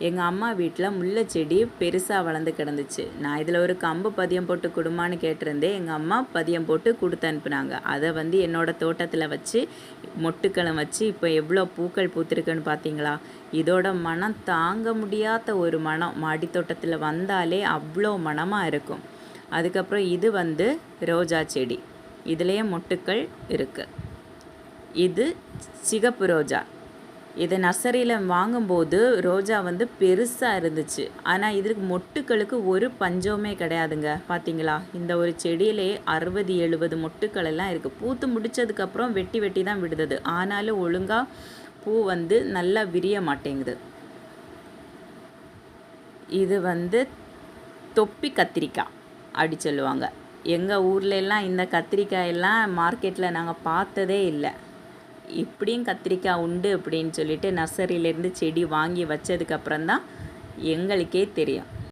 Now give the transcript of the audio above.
எங்கள் அம்மா வீட்டில் முல்லை செடி பெருசாக வளர்ந்து கிடந்துச்சு. நான் இதில் ஒரு கம்பு பதியம் போட்டு கொடுமான்னு கேட்டிருந்தேன். எங்கள் அம்மா பதியம் போட்டு கொடுத்து அனுப்புனாங்க. அதை என்னோடய தோட்டத்தில் வச்சு மொட்டுக்களம் வச்சு இப்போ எவ்வளோ பூக்கள் பூத்திருக்குன்னு பார்த்தீங்களா? இதோட மனம் தாங்க முடியாத ஒரு மனம். மாடி தோட்டத்தில் வந்தாலே அவ்வளோ மனமாக இருக்கும். அதுக்கப்புறம் இது ரோஜா செடி. இதுலேயே மொட்டுக்கள் இருக்குது. இது சிகப்பு ரோஜா. இதை நர்சரியில் வாங்கும்போது ரோஜா பெருசாக இருந்துச்சு. ஆனால் இதற்கு மொட்டுக்களுக்கு ஒரு பஞ்சமே கிடையாதுங்க. பார்த்தீங்களா? இந்த ஒரு செடியிலே 60-70 மொட்டுக்கள் எல்லாம் இருக்குது. பூத்து முடித்ததுக்கப்புறம் வெட்டி வெட்டி தான் விடுது. ஆனாலும் ஒழுங்காக பூ நல்லா விரிய மாட்டேங்குது. இது தொப்பி கத்திரிக்காய் அப்படி சொல்லுவாங்க. எங்கள் ஊர்லெல்லாம் இந்த கத்திரிக்காயெல்லாம் மார்க்கெட்டில் நாங்கள் பார்த்ததே இல்லை. இப்படியும் கத்திரிக்காய் உண்டு அப்படின்னு சொல்லிட்டு நர்சரியிலேருந்து செடி வாங்கி வச்சதுக்கப்புறம் தான் எங்களுக்கே தெரியும்.